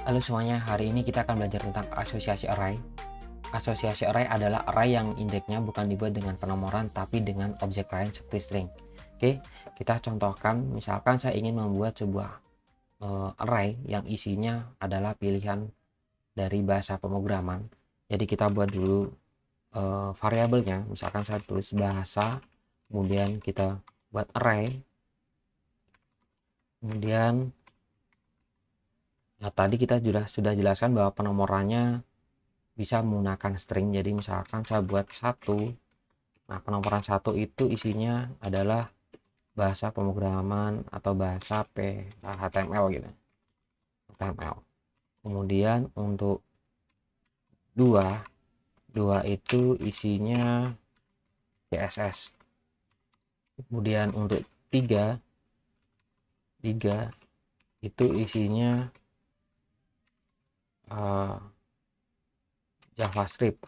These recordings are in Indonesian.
Halo semuanya, hari ini kita akan belajar tentang asosiasi array. Asosiasi array adalah array yang indeksnya bukan dibuat dengan penomoran tapi dengan objek lain seperti string. Oke, kita contohkan, misalkan saya ingin membuat sebuah array yang isinya adalah pilihan dari bahasa pemrograman. Jadi kita buat dulu variabelnya, misalkan saya tulis bahasa, kemudian kita buat array, kemudian tadi kita sudah jelaskan bahwa penomorannya bisa menggunakan string. Jadi misalkan saya buat satu, nah penomoran satu itu isinya adalah bahasa pemrograman atau bahasa HTML gitu, HTML. Kemudian untuk dua itu isinya CSS. Kemudian untuk tiga itu isinya JavaScript.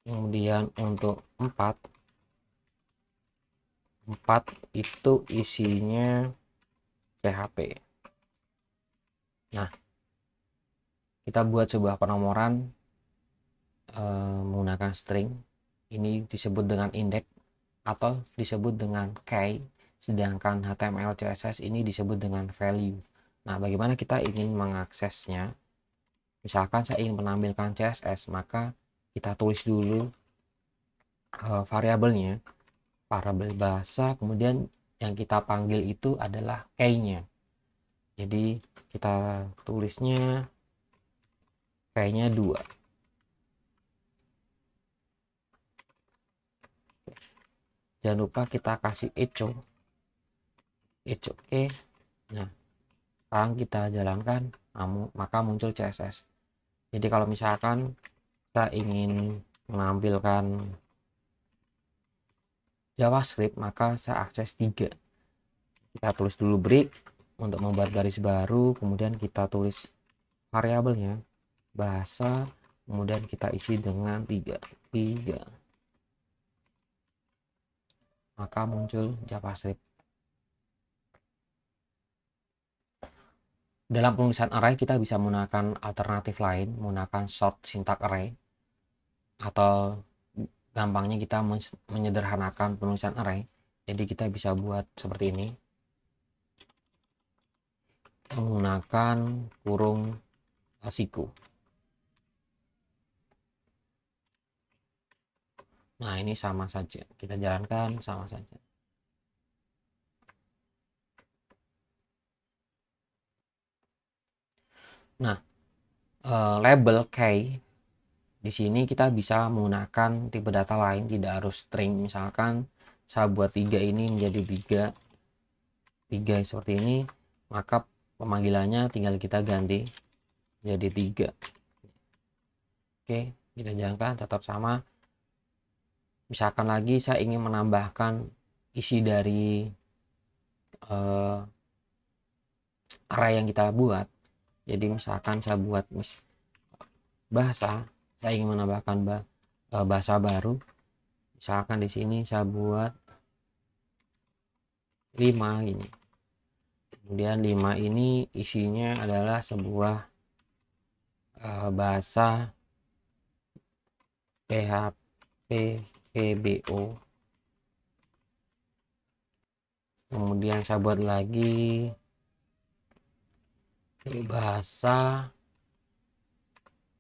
Kemudian untuk 4 itu isinya PHP. Nah, kita buat sebuah penomoran menggunakan string. Ini disebut dengan index atau disebut dengan key, sedangkan HTML CSS ini disebut dengan value. Nah, bagaimana kita ingin mengaksesnya? Misalkan saya ingin menampilkan CSS, maka kita tulis dulu variabelnya, variabel bahasa, kemudian yang kita panggil itu adalah key-nya. Jadi kita tulisnya key-nya 2. Jangan lupa kita kasih echo. Oke. Nah, sekarang kita jalankan, maka muncul CSS. Jadi kalau misalkan kita ingin menampilkan JavaScript, maka saya akses 3. Kita tulis dulu break untuk membuat garis baru, kemudian kita tulis variabelnya bahasa, kemudian kita isi dengan 3, maka muncul JavaScript. Dalam penulisan array kita bisa menggunakan alternatif lain, menggunakan short syntax array, atau gampangnya kita menyederhanakan penulisan array. Jadi kita bisa buat seperti ini, menggunakan kurung siku. Nah, ini sama saja, kita jalankan sama saja. Nah, label key di sini kita bisa menggunakan tipe data lain, tidak harus string. Misalkan saya buat 3 ini menjadi 3 seperti ini, maka pemanggilannya tinggal kita ganti jadi 3. Oke, kita jalankan tetap sama. Misalkan lagi saya ingin menambahkan isi dari array yang kita buat. Jadi misalkan saya buat bahasa, saya ingin menambahkan bahasa baru. Misalkan di sini saya buat 5 ini. Kemudian 5 ini isinya adalah sebuah bahasa PHP VBO. Kemudian saya buat lagi bahasa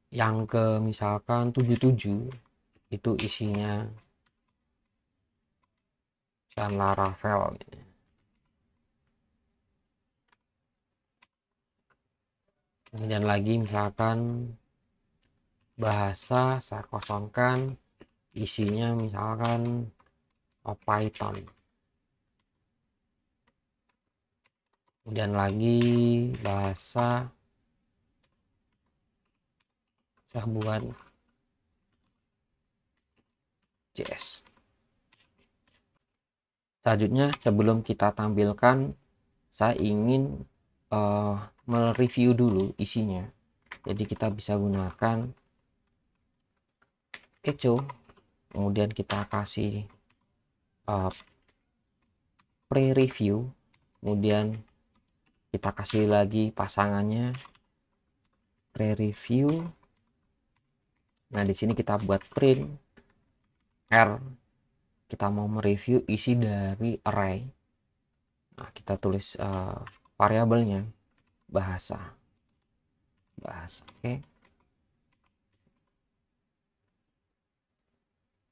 yang ke misalkan 77, itu isinya Laravel. Kemudian lagi misalkan bahasa saya kosongkan, isinya misalkan Python. Kemudian lagi bahasa saya buat JS. Selanjutnya, sebelum kita tampilkan, saya ingin mereview dulu isinya. Jadi kita bisa gunakan echo, kemudian kita kasih pre-review. kemudian kita kasih lagi pasangannya pre-review. Nah, di sini kita buat print R, kita mau mereview isi dari array. Nah, kita tulis variabelnya bahasa. Oke.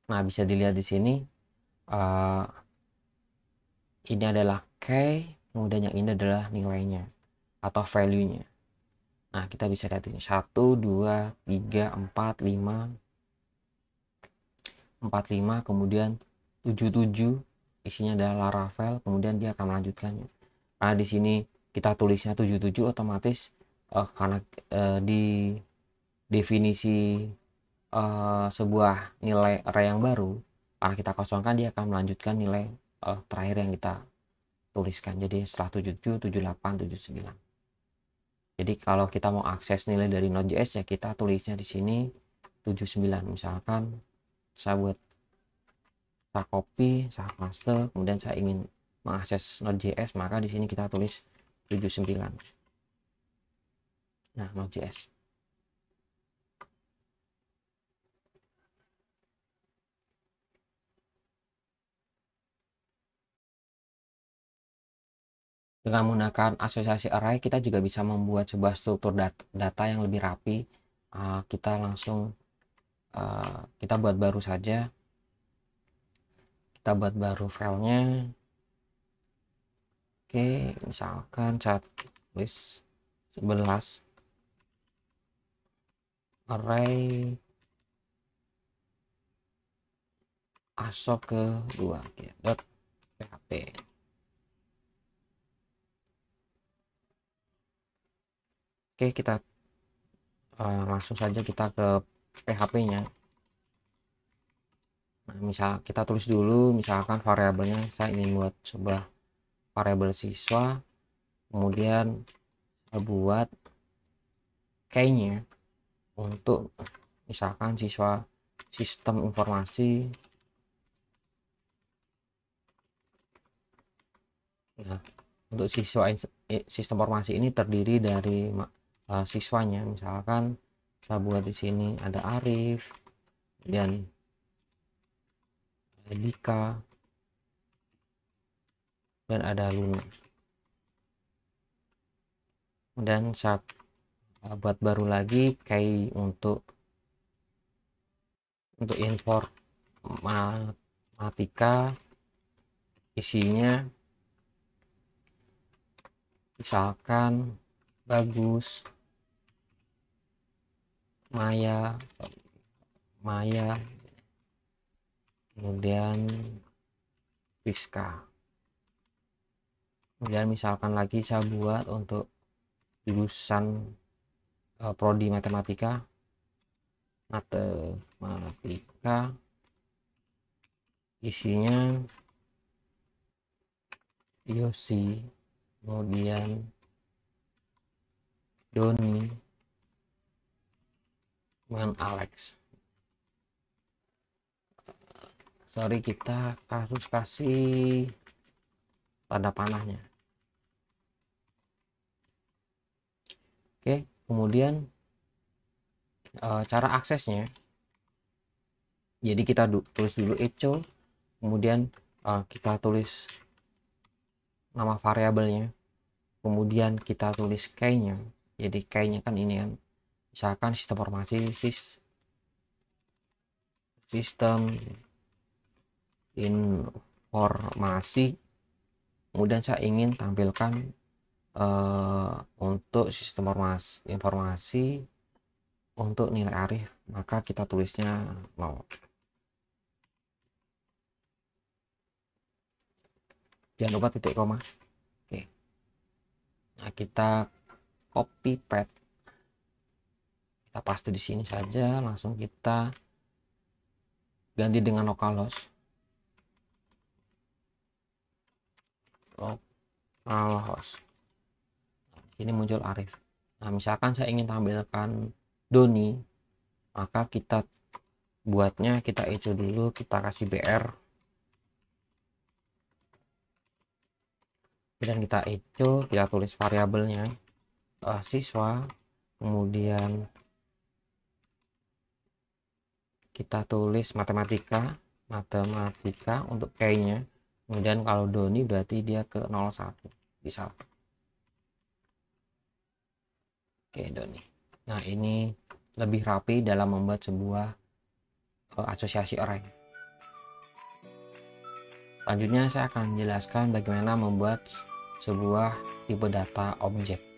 Nah, bisa dilihat di sini ini adalah key, kemudian yang ini adalah nilainya atau value-nya. Nah, kita bisa lihat ini 1, 2, 3, 4, 5, 45, kemudian 77 isinya adalah Laravel, kemudian dia akan melanjutkannya. Nah, di sini kita tulisnya 77 otomatis karena di definisi sebuah nilai array yang baru, karena kita kosongkan dia akan melanjutkan nilai terakhir yang kita tuliskan. Jadi setelah 77, 78, 79. Jadi kalau kita mau akses nilai dari Node.js ya kita tulisnya di sini 79. Misalkan saya buat, saya copy, saya paste, kemudian saya ingin mengakses Node.js, maka di sini kita tulis 79. Nah, Node.js. Dengan menggunakan asosiasi array, kita juga bisa membuat sebuah struktur data yang lebih rapi. Kita langsung kita buat baru saja. Kita buat baru filenya. Oke, misalkan saya tulis 11 array asok ke 2 .php. Oke, kita langsung saja kita ke PHP-nya. Nah, misal kita tulis dulu, misalkan variabelnya saya ingin buat sebuah variabel siswa, kemudian saya buat key-nya untuk misalkan siswa sistem informasi. Nah, untuk siswa sistem informasi ini terdiri dari siswanya, misalkan saya buat di sini ada Arif dan Dika dan ada Luna. Dan saya buat baru lagi key untuk informatika, isinya misalkan Bagus, Maya, kemudian Rizka. Kemudian misalkan lagi saya buat untuk jurusan prodi matematika, isinya Yosi, kemudian Doni, dengan Alex. Sorry, kita kasih tanda panahnya. Oke, kemudian cara aksesnya, jadi kita tulis dulu echo, kemudian kita tulis nama variabelnya, kemudian kita tulis key-nya. Jadi key-nya kan ini kan, misalkan sistem informasi, kemudian saya ingin tampilkan untuk sistem informasi untuk nilai Arif, maka kita tulisnya 0. Jangan lupa titik koma. Oke. Nah, kita copy paste, kita paste di sini saja, langsung kita ganti dengan localhost. Ini muncul Arif. Nah, misalkan saya ingin tampilkan Doni, maka kita buatnya, kita echo dulu, kita kasih BR, dan kita echo, kita tulis variabelnya siswa, kemudian kita tulis matematika untuk key-nya, kemudian kalau Doni berarti dia ke 01 bisa. Oke, Doni. Nah, ini lebih rapi dalam membuat sebuah asosiasi array. Selanjutnya saya akan menjelaskan bagaimana membuat sebuah tipe data objek.